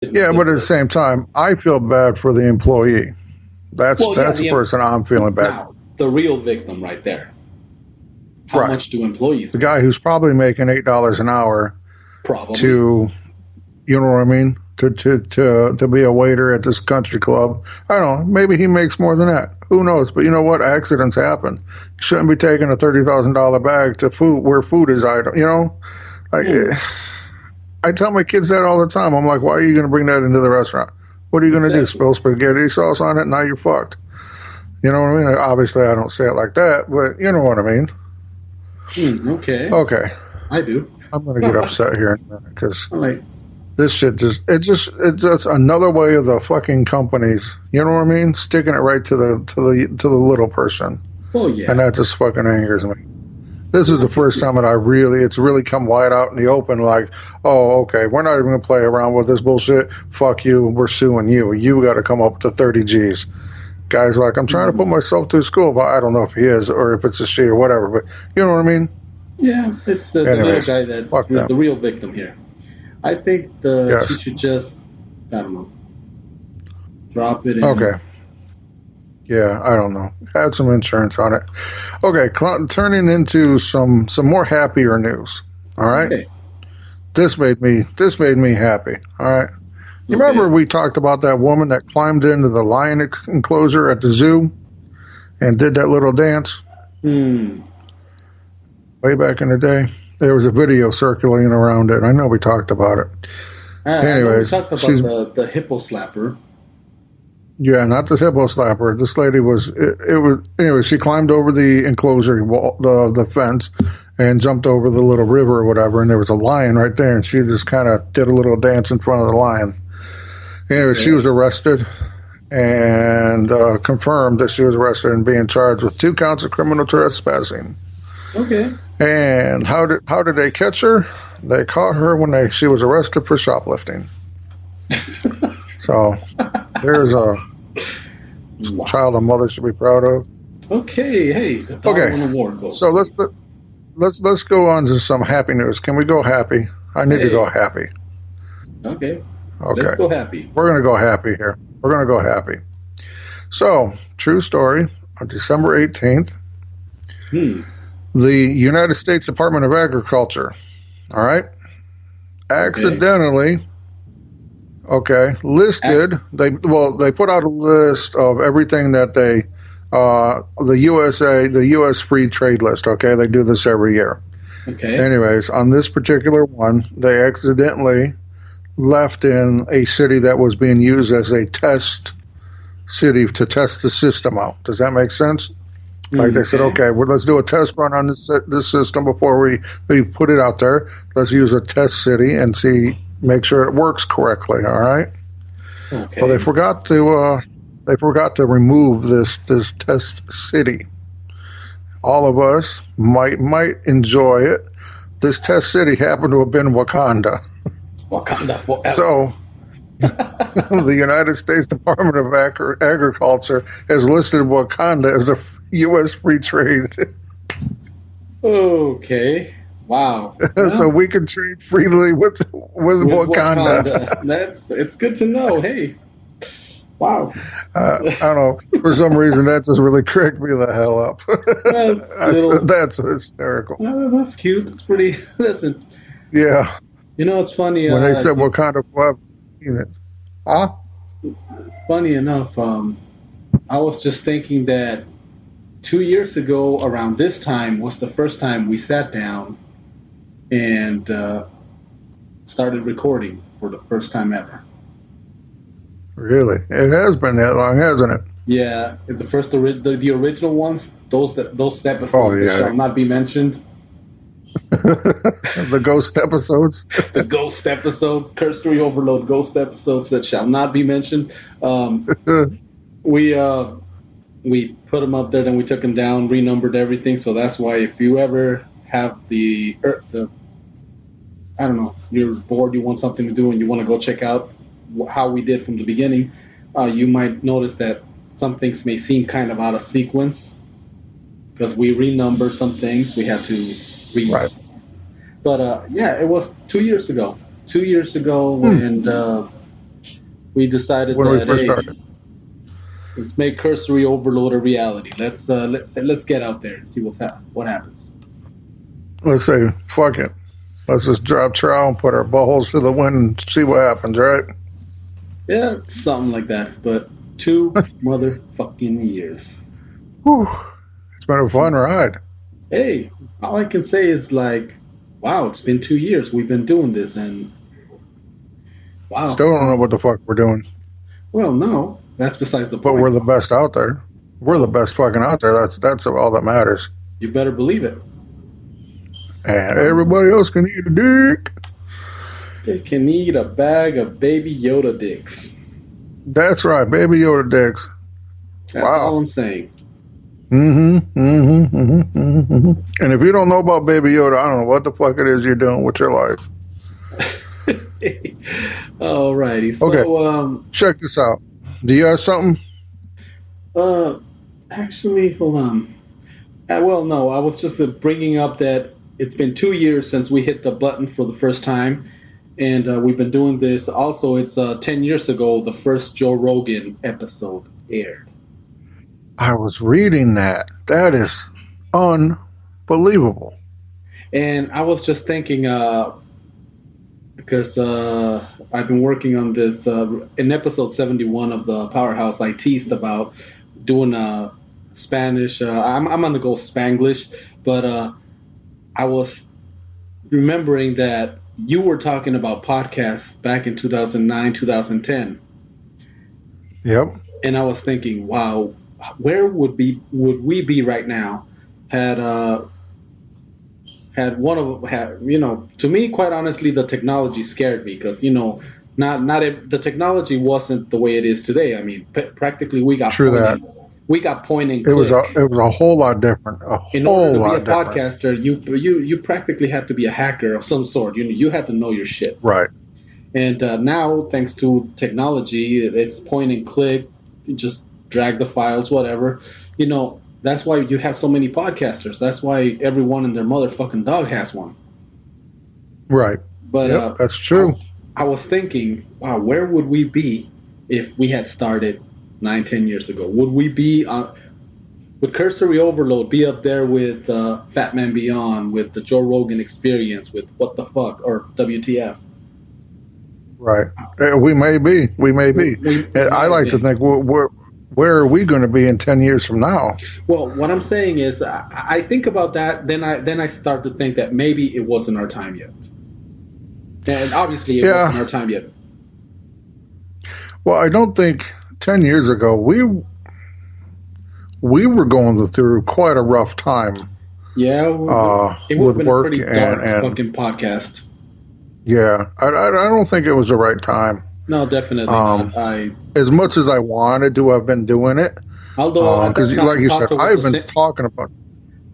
Yeah, but at the same time, I feel bad for the employee. That's Well, yeah, the person I'm feeling bad. now the real victim right there. How Right. much do employees The make? guy who's probably making $8 an hour Probably. to, you know what I mean, to be a waiter at this country club. I don't know. Maybe he makes more than that. Who knows? But you know what? Accidents happen. You shouldn't be taking a $30,000 bag to food where food is item. You know, like I tell my kids that all the time. I'm like, why are you going to bring that into the restaurant? What are you going to do? Spill spaghetti sauce on it? Now you're fucked. You know what I mean? Like, obviously, I don't say it like that, but you know what I mean. Okay. Okay. I do. I'm going to get upset here in a minute because Like, this shit it's just another way of the fucking companies. You know what I mean? Sticking it right to the little person. oh yeah. And that just fucking angers me. This is the first time that it's really come wide out in the open. Like, oh, okay, we're not even gonna play around with this bullshit. Fuck you. We're suing you. You got to come up to 30 G's. Guy's like, I'm trying to put myself through school, but I don't know if he is or if it's a she or whatever. But you know what I mean? Yeah, it's the little guy that's the real victim here. I think she should just, I don't know, drop it in. Okay. Yeah, I don't know. Add some insurance on it. Okay, turning into some more happier news. All right. Okay. This made me happy. All right. You remember we talked about that woman that climbed into the lion enclosure at the zoo and did that little dance? Way back in the day. There was a video circulating around it. I know we talked about it. Anyways, we talked about the hippo slapper. Yeah, not the hippo slapper. This lady anyway, she climbed over the enclosure wall, the fence, and jumped over the little river or whatever, and there was a lion right there, and she just kind of did a little dance in front of the lion. Anyway, she was arrested and confirmed that she was arrested and being charged with 2 counts of criminal trespassing. Okay. And how did they catch her? They caught her when she was arrested for shoplifting. So there's a child a mother should be proud of. Okay, hey. Okay. So let's go on to some happy news. Can we go happy? I need to go happy. Okay. Let's go happy. We're gonna go happy here. We're gonna go happy. So, true story. On December 18th, the United States Department of Agriculture, all right, accidentally. Listed. They put out a list of everything that the U.S. free trade list. Okay, they do this every year. Okay. Anyways, on this particular one, they accidentally left in a city that was being used as a test city to test the system out. Does that make sense? Like they said, okay, well, let's do a test run on this system before we put it out there. Let's use a test city and make sure it works correctly. All right. Okay. Well, they forgot to remove this test city. All of us might enjoy it. This test city happened to have been Wakanda. Wakanda forever. So the United States Department of Agriculture has listed Wakanda as a U.S. free trade. Okay. Wow. So we can trade freely with Wakanda. It's good to know. Hey. Wow. I don't know. For some reason, that just really cracked me the hell up. That's hysterical. That's cute. It's pretty. That's it. Yeah. You know, it's funny. When they said Wakanda forever, huh? Funny enough, I was just thinking that 2 years ago, around this time, was the first time we sat down and started recording for the first time ever. Really? It has been that long, hasn't it? Yeah, the original ones, those episodes that shall not be mentioned. The ghost episodes. The ghost episodes, Cursory Overload ghost episodes that shall not be mentioned. We put them up there, then we took them down, renumbered everything. So that's why if you ever have I don't know, you're bored, you want something to do, and you want to go check out how we did from the beginning, you might notice that some things may seem kind of out of sequence because we renumbered some things. We had to Right. But yeah, it was 2 years ago. 2 years ago, and we decided when we that, first hey, started. let's make Cursory Overload a reality. Let's get out there and see what happens. Let's say, fuck it. Let's just drop trowel and put our buttholes to the wind and see what happens, right? Yeah, something like that. But 2 motherfucking years. Whew. It's been a fun ride. Hey, all I can say is like, wow, it's been 2 years. We've been doing this, and wow. Still don't know what the fuck we're doing. Well, no, that's besides the But point. we're the best out there. We're the best fucking out there. That's all that matters. You better believe it. And everybody else can eat a dick. They can eat a bag of baby Yoda dicks. That's right, baby Yoda dicks. That's Wow. all I'm saying. And if you don't know about Baby Yoda, I don't know what the fuck it is you're doing with your life. Alrighty. So, Okay. Check this out. Do you have something? Actually, hold on. Well, no, I was just bringing up that it's been 2 years since we hit the button for the first time, and we've been doing this. Also, it's 10 years ago the first Joe Rogan episode aired. I was reading that. That is unbelievable. And I was just thinking, because I've been working on this, in episode 71 of the Powerhouse, I teased about doing a Spanish. I'm going to go Spanglish, but I was remembering that you were talking about podcasts back in 2009, 2010. Yep. And I was thinking, wow, where would we be right now had to me, quite honestly, the technology scared me because the technology wasn't the way it is today. I mean, practically we got True point we got point and It click. was a whole lot different. In order to be a podcaster, you practically had to be a hacker of some sort. You had to know your shit. Right. And now, thanks to technology, it's point and click. You just drag the files, whatever. That's why you have so many podcasters. That's why everyone and their motherfucking dog has one. Right. But that's true. I was thinking, wow, where would we be if we had started 9-10 years ago? Would we be would Cursory Overload be up there with Fat Man Beyond, with the Joe Rogan Experience, with What the Fuck or WTF? Right. We may be. I like to think where are we going to be in 10 years from now? Well, what I'm saying is, I think about that, then I start to think that maybe it wasn't our time yet. And obviously it wasn't our time yet. Well, I don't think 10 years ago we were going through quite a rough time. Yeah, it would have been work a pretty dark and fucking podcast. Yeah, I don't think it was the right time. No, definitely not. As much as I wanted to have been doing it, although because like you said, I've been talking about.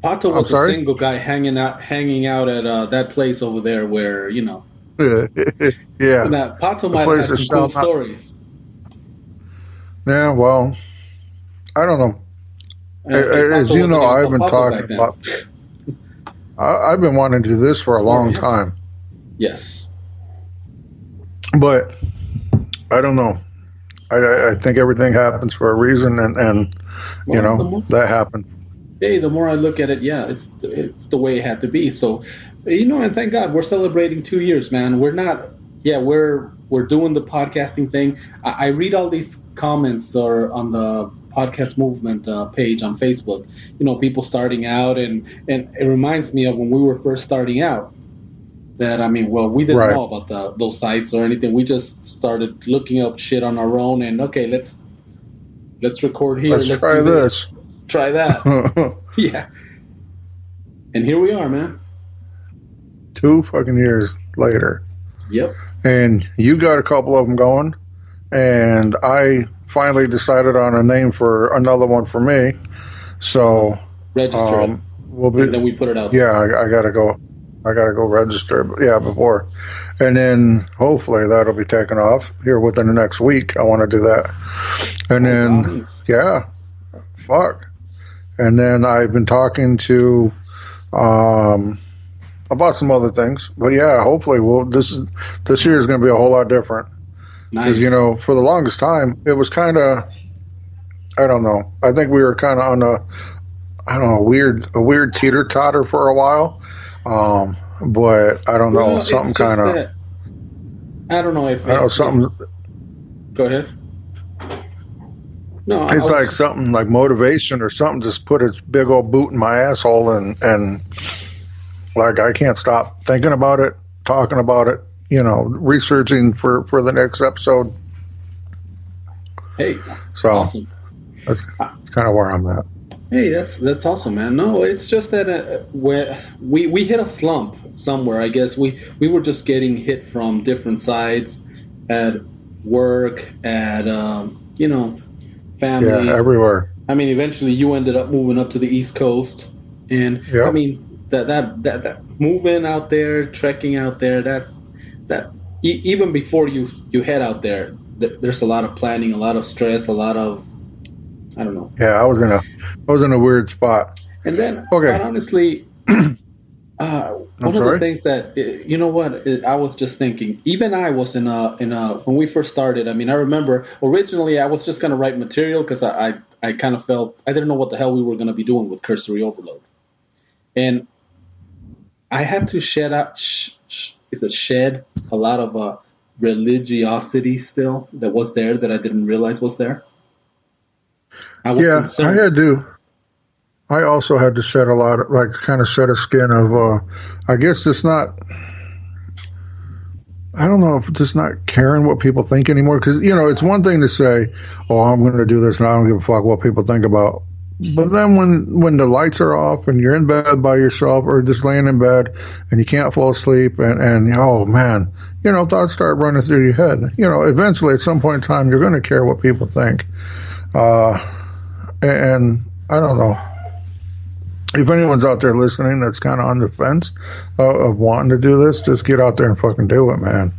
Pato was a single guy hanging out at that place over there where Yeah. Now, Pato might have had some cool stories. Yeah, well, I don't know. As you know, I've been talking about. I've been wanting to do this for a long time. Yes. But I don't know. I think everything happens for a reason, and that happened. Hey, the more I look at it, it's the way it had to be. So, and thank God we're celebrating 2 years, man. We're not. Yeah, we're doing the podcasting thing. I read all these comments or on the podcast movement page on Facebook. People starting out, and it reminds me of when we were first starting out. That we didn't know about those sites or anything. We just started looking up shit on our own, and okay, let's record here. Let's try this. Try that. Yeah. And here we are, man. 2 fucking years later. Yep. And you got a couple of them going, and I finally decided on a name for another one for me. So register it. And then we put it out. Yeah, I gotta go register. Before, and then hopefully that'll be taken off here within the next week. I want to do that, and then fuck. And then I've been talking to about some other things, but hopefully this year is going to be a whole lot different. Because Nice. for the longest time, it was kind of, I don't know. I think we were kind of on I don't know, a weird teeter totter for a while. But I don't know, Well, it's something just kind of, that I don't know I don't know, if something. go ahead. No, I It's was like something like motivation or something just put its big old boot in my asshole, and like I can't stop thinking about it, talking about it, researching for the next episode. hey, So awesome. that's kind of where I'm at. Hey, that's awesome, man. No, it's just that where we hit a slump somewhere. I guess we were just getting hit from different sides at work, at Yeah, family. everywhere. I mean, eventually you ended up moving up to the East Coast, and I Yep. mean that moving out there, trekking out there. That even before you head out there, there's a lot of planning, a lot of stress, a lot of I don't know. Yeah, I was in a weird spot. And then, quite Okay. honestly, I'm one of the sorry. things that you know what I was just thinking. Even I was in a when we first started. I mean, I remember originally I was just gonna write material because I kind of felt I didn't know what the hell we were gonna be doing with Cursory Overload, and I had to shed out is it shed a lot of religiosity still that was there that I didn't realize was there. I was Yeah, I concerned. had to. I also had to shed a lot of, like, kind of shed a skin of, I guess just not, I don't know if just not caring what people think anymore. Because, it's one thing to say, oh, I'm going to do this and I don't give a fuck what people think about. But then when the lights are off and you're in bed by yourself or just laying in bed and you can't fall asleep and oh man, thoughts start running through your head. Eventually at some point in time, you're going to care what people think. Uh, and I don't know. If anyone's out there listening that's kind of on the fence of wanting to do this, just get out there and fucking do it, man.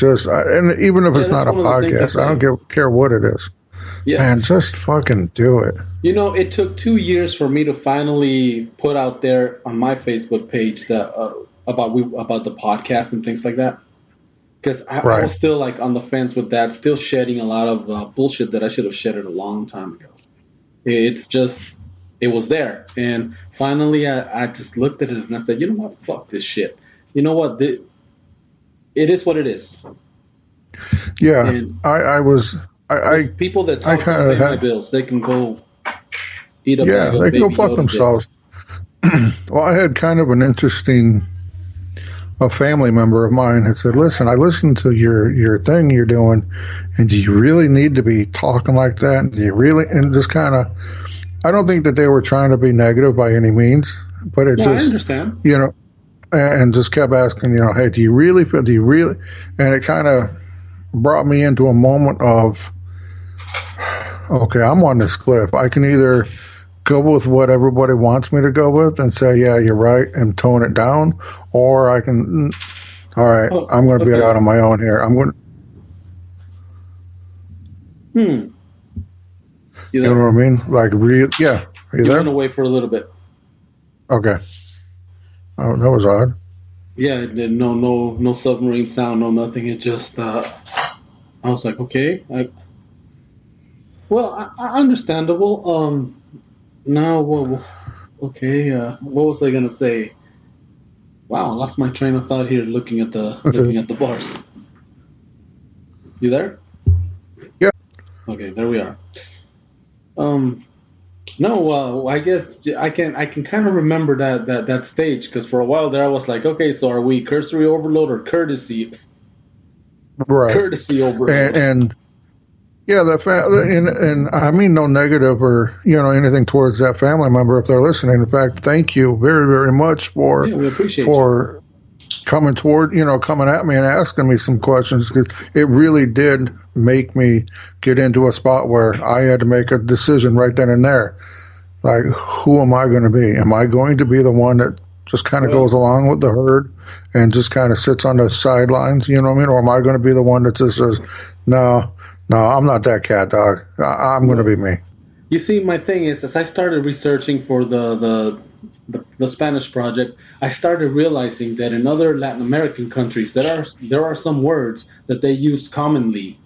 And even if Yeah, it's that's not a one of the things I podcast, I don't say. care what it is. Yeah. Man, just fucking do it. It took 2 years for me to finally put out there on my Facebook page that about the podcast and things like that. Because I Right. was still like on the fence with that, still shedding a lot of bullshit that I should have shedded a long time ago. It's just it was there, and finally I just looked at it and I said, you know what, fuck this shit. You know what, it is what it is, Yeah. and I was, I, people that I talk kind don't of pay my had, bills. They can go eat a bag yeah, of they can go baby fuck Yoda themselves. dicks. Well, I had kind of an interesting, a family member of mine had said, listen, I listened to your thing you're doing, and do you really need to be talking like that? Do you really, and just kind of, I don't think that they were trying to be negative by any means, but it No, I just, understand. and just kept asking, hey, do you really, and it kind of brought me into a moment of, okay, I'm on this cliff. I can either go with what everybody wants me to go with and say, yeah, you're right, and tone it down, or I can, all right, Oh, I'm going to be okay. out on my own here. I'm going, Hmm. You you know there? what I mean? Like, yeah. Are you You went there? away for a little bit. Okay. Oh, that was odd. Yeah, no submarine sound, no nothing. It just I was like, okay, understandable. Now, okay, what was I gonna say? Wow, I lost my train of thought here, Okay. looking at the bars. You there? Yeah. Okay, there we are. Um, no, I guess I can kind of remember that stage because for a while there I was like, okay, so are we cursory overload or Right. courtesy overload? And yeah, and I mean no negative or anything towards that family member if they're listening. In fact, thank you very very much Yeah, we appreciate you. for coming at me and asking me some questions because it really did make me get into a spot where I had to make a decision right then and there. Like, who am I going to be? Am I going to be the one that just kind of goes Well, along with the herd and just kind of sits on the sidelines? You know what I mean? Or am I going to be the one that just says, no, no, I'm not that cat dog. I'm going to well, be me. you see, my thing is, as I started researching for the Spanish project, I started realizing that in other Latin American countries, there are some words that they use commonly